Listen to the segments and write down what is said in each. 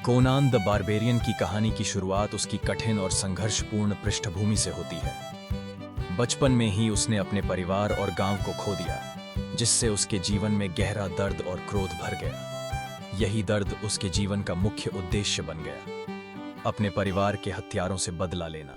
Connon the barbarian की कहानी की शुरुआत उसकी कठिन और संघर्षपूर्ण पृष्ठभूमि से होती है। बचपन में ही उसने अपने परिवार और गांव को खो दिया, जिससे उसके जीवन में गहरा दर्द और क्रोध भर गया। यही दर्द उसके जीवन का मुख्य उद्देश्य बन गया, अपने परिवार के हत्यारों से बदला लेना।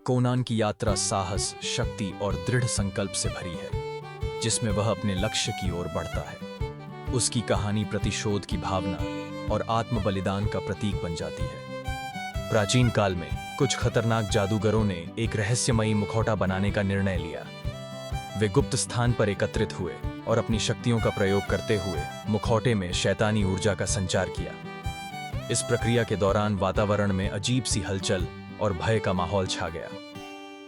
कोनान की यात्रा साहस, शक्ति और दृढ़ संकल्प से भरी है, जिसमें वह अपने लक्ष्य की ओर बढ़ता है। उसकी कहानी प्रतिशोध की भावना और आत्म बलिदान का प्रतीक बन जाती है। प्राचीन काल में कुछ खतरनाक जादूगरों ने एक रहस्यमयी मुखौटा बनाने का निर्णय लिया। वे गुप्त स्थान पर एकत्रित हुए और अपनी शक्तियों का प्रयोग करते हुए मुखौटे में शैतानी ऊर्जा का संचार किया। इस प्रक्रिया के दौरान वातावरण में अजीब सी हलचल और भय का माहौल छा गया।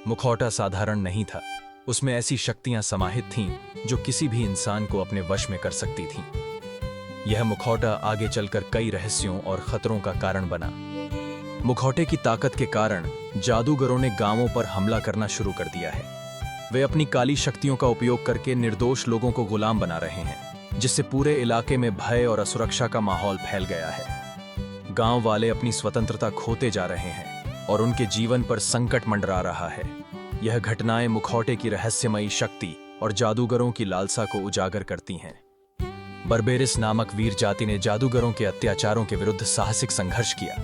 मुखौटा साधारण नहीं था, उसमें ऐसी शक्तियां समाहित थीं जो किसी भी इंसान को अपने वश में कर सकती थीं। यह मुखौटा आगे चलकर कई रहस्यों और खतरों का कारण बना। मुखौटे की ताकत के कारण जादूगरों ने गांवों पर हमला करना शुरू कर दिया है। वे अपनी काली शक्तियों का उपयोग करके निर्दोष लोगों को गुलाम बना रहे हैं, जिससे पूरे इलाके में भय और असुरक्षा का माहौल फैल गया है। गांव वाले अपनी स्वतंत्रता खोते जा रहे हैं और उनके जीवन पर संकट मंडरा रहा है। यह घटनाएं मुखौटे की रहस्यमयी शक्ति और जादूगरों की लालसा को उजागर करती हैं। बर्बेरिस नामक वीर जाति ने जादूगरों के अत्याचारों के विरुद्ध साहसिक संघर्ष किया।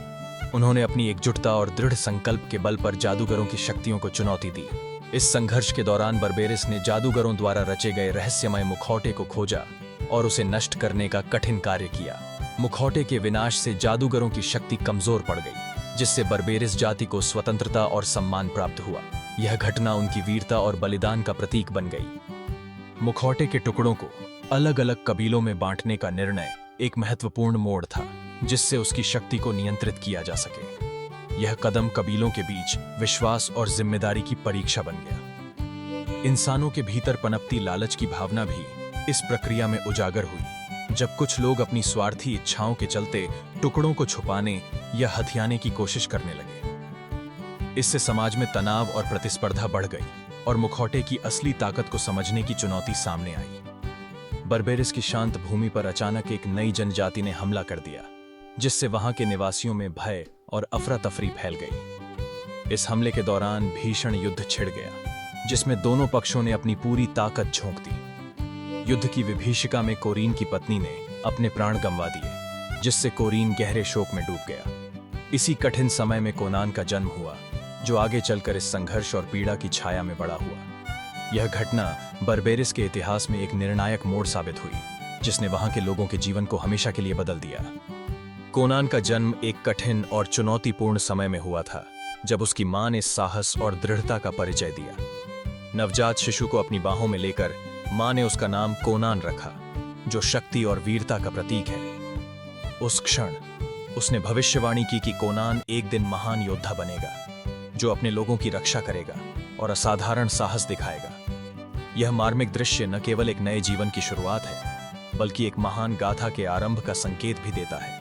उन्होंने अपनी एकजुटता और दृढ़ संकल्प के बल पर जादूगरों की शक्तियों को चुनौती दी। इस संघर्ष के दौरान बर्बेरिस ने जादूगरों द्वारा रचे गए रहस्यमय मुखौटे को खोजा और उसे नष्ट करने का कठिन कार्य किया। मुखौटे के विनाश से जादूगरों की शक्ति कमजोर पड़ गई, जिससे बर्बेरिस जाति को स्वतंत्रता और सम्मान प्राप्त हुआ। यह घटना उनकी वीरता और बलिदान का प्रतीक बन गई। मुखौटे के टुकड़ों को अलग अलग कबीलों में बांटने का निर्णय एक महत्वपूर्ण मोड़ था, जिससे उसकी शक्ति को नियंत्रित किया जा सके। यह कदम कबीलों के बीच विश्वास और जिम्मेदारी की परीक्षा बन गया। इंसानों के भीतर पनपती लालच की भावना भी इस प्रक्रिया में उजागर हुई, जब कुछ लोग अपनी स्वार्थी इच्छाओं के चलते टुकड़ों को छुपाने या हथियाने की कोशिश करने लगे। इससे समाज में तनाव और प्रतिस्पर्धा बढ़ गई और मुखौटे की असली ताकत को समझने की चुनौती सामने आई। बर्बेरिस की शांत भूमि पर अचानक एक नई जनजाति ने हमला कर दिया, जिससे वहां के निवासियों में भय और अफरा तफरी फैल गई। इस हमले के दौरान भीषण युद्ध छिड़ गया, जिसमें दोनों पक्षों ने अपनी पूरी ताकत झोंक दी। युद्ध की विभीषिका में कोरीन की पत्नी ने अपने प्राण गंवा दिए, जिससे कोरीन गहरे शोक में डूब गया। इसी कठिन समय में कोनान का जन्म हुआ, जो आगे चलकर इस संघर्ष और पीड़ा की छाया में बड़ा हुआ। यह घटना बर्बेरिस के इतिहास में एक निर्णायक मोड़ साबित हुई, जिसने वहां के लोगों के जीवन को हमेशा के लिए बदल दिया। कोनान का जन्म एक कठिन और चुनौतीपूर्ण समय में हुआ था, जब उसकी मां ने साहस और दृढ़ता का परिचय दिया। नवजात शिशु को अपनी बाहों में लेकर मां ने उसका नाम कोनान रखा, जो शक्ति और वीरता का प्रतीक है। उस क्षण उसने भविष्यवाणी की कि कोनान एक दिन महान योद्धा बनेगा, जो अपने लोगों की रक्षा करेगा और असाधारण साहस दिखाएगा। यह मार्मिक दृश्य न केवल एक नए जीवन की शुरुआत है, बल्कि एक महान गाथा के आरंभ का संकेत भी देता है।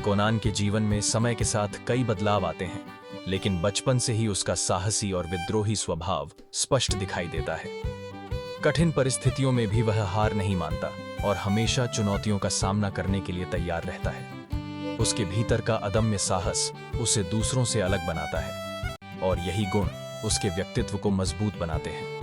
कोनान के जीवन में समय के साथ कई बदलाव आते हैं, लेकिन बचपन से ही उसका साहसी और विद्रोही स्वभाव स्पष्ट दिखाई देता है। कठिन परिस्थितियों में भी वह हार नहीं मानता और हमेशा चुनौतियों का सामना करने के लिए तैयार रहता है। उसके भीतर का अदम्य साहस उसे दूसरों से अलग बनाता है, और यही गुण उसके व्यक्तित्व को मजबूत बनाते हैं।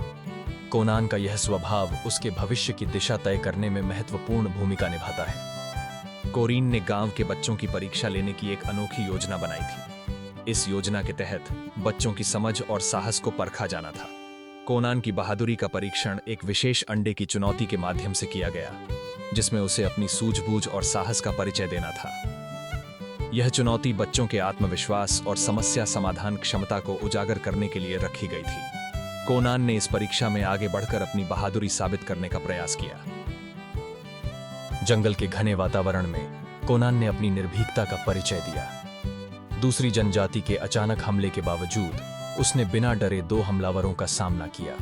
कोनान का यह स्वभाव उसके भविष्य की दिशा तय करने में महत्वपूर्ण भूमिका निभाता है। कोरीन ने गांव के बच्चों की परीक्षा लेने की एक अनोखी योजना बनाई थी। इस योजना के तहत बच्चों की समझ और साहस को परखा जाना था। कोनान की बहादुरी का परीक्षण एक विशेष अंडे की चुनौती के माध्यम से किया गया, जिसमें उसे अपनी सूझबूझ और साहस का परिचय देना था। यह चुनौती बच्चों के आत्मविश्वास और समस्या समाधान क्षमता को उजागर करने के लिए रखी गई थी। कोनान ने इस परीक्षा में आगे बढ़कर अपनी बहादुरी साबित करने का प्रयास किया। जंगल के घने वातावरण में कोनान ने अपनी निर्भीकता का परिचय दिया। दूसरी जनजाति के अचानक हमले के बावजूद उसने बिना डरे दो हमलावरों का सामना किया।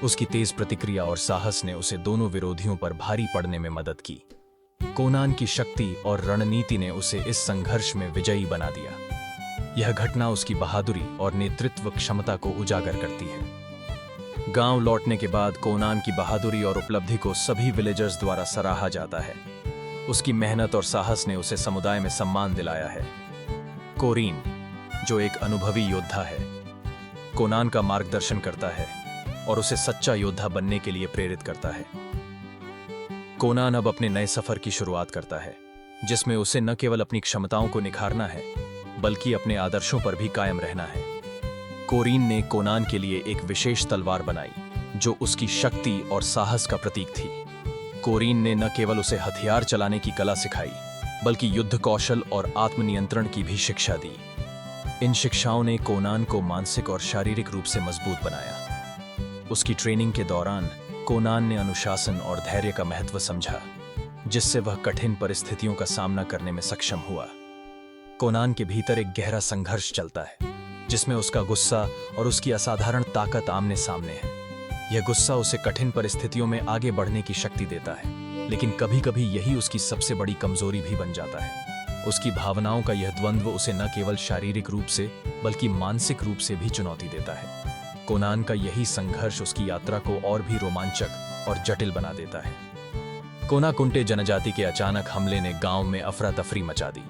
उसकी तेज प्रतिक्रिया और साहस ने उसे दोनों विरोधियों पर भारी पड़ने में मदद की। कोनान की शक्ति और रणनीति ने उसे इस संघर्ष में विजयी बना दिया। यह घटना उसकी बहादुरी और नेतृत्व क्षमता को उजागर करती है। गांव लौटने के बाद कोनान की बहादुरी और उपलब्धि को सभी विलेजर्स द्वारा सराहा जाता है। उसकी मेहनत और साहस ने उसे समुदाय में सम्मान दिलाया है। कोरीन, जो एक अनुभवी योद्धा है, कोनान का मार्गदर्शन करता है और उसे सच्चा योद्धा बनने के लिए प्रेरित करता है। कोनान अब अपने नए सफर की शुरुआत करता है, जिसमें उसे न केवल अपनी क्षमताओं को निखारना है, बल्कि अपने आदर्शों पर भी कायम रहना है। कोरीन ने कोनान के लिए एक विशेष तलवार बनाई, जो उसकी शक्ति और साहस का प्रतीक थी। कोरीन ने न केवल उसे हथियार चलाने की कला सिखाई, बल्कि युद्ध कौशल और आत्मनियंत्रण की भी शिक्षा दी। इन शिक्षाओं ने कोनान को मानसिक और शारीरिक रूप से मजबूत बनाया। उसकी ट्रेनिंग के दौरान कोनान ने अनुशासन और धैर्य का महत्व समझा, जिससे वह कठिन परिस्थितियों का सामना करने में सक्षम हुआ। कोनान के भीतर एक गहरा संघर्ष चलता है, जिसमें उसका गुस्सा और उसकी असाधारण ताकत आमने सामने है। यह गुस्सा उसे कठिन परिस्थितियों में आगे बढ़ने की शक्ति देता है, लेकिन कभी-कभी यही उसकी सबसे बड़ी कमजोरी भी बन जाता है। उसकी भावनाओं का यह द्वंद्व उसे न केवल शारीरिक रूप से, बल्कि मानसिक रूप से भी चुनौती देता है। कोनान का यही संघर्ष उसकी यात्रा को और भी रोमांचक और जटिल बना देता है। कोनाकुंटे जनजाति के अचानक हमले ने गांव में अफरा तफरी मचा दी।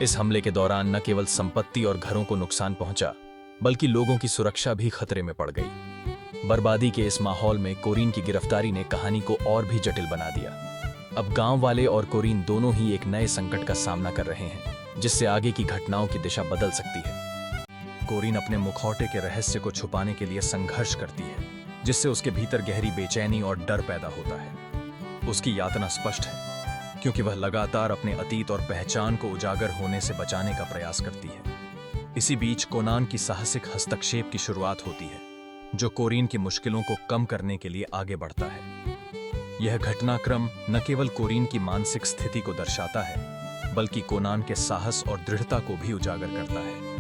इस हमले के दौरान न केवल संपत्ति और घरों को नुकसान पहुंचा, बल्कि लोगों की सुरक्षा भी खतरे में पड़ गई। बर्बादी के इस माहौल में कोरीन की गिरफ्तारी ने कहानी को और भी जटिल बना दिया। अब गांव वाले और कोरीन दोनों ही एक नए संकट का सामना कर रहे हैं, जिससे आगे की घटनाओं की दिशा बदल सकती है। कोरीन अपने मुखौटे के रहस्य को छुपाने के लिए संघर्ष करती है, जिससे उसके भीतर गहरी बेचैनी और डर पैदा होता है। उसकी यातना स्पष्ट है, क्योंकि वह लगातार अपने अतीत और पहचान को उजागर होने से बचाने का प्रयास करती है। इसी बीच कोनान की साहसिक हस्तक्षेप की शुरुआत होती है, जो कोरीन की मुश्किलों को कम करने के लिए आगे बढ़ता है। यह घटनाक्रम न केवल कोरीन की मानसिक स्थिति को दर्शाता है, बल्कि कोनान के साहस और दृढ़ता को भी उजागर करता है।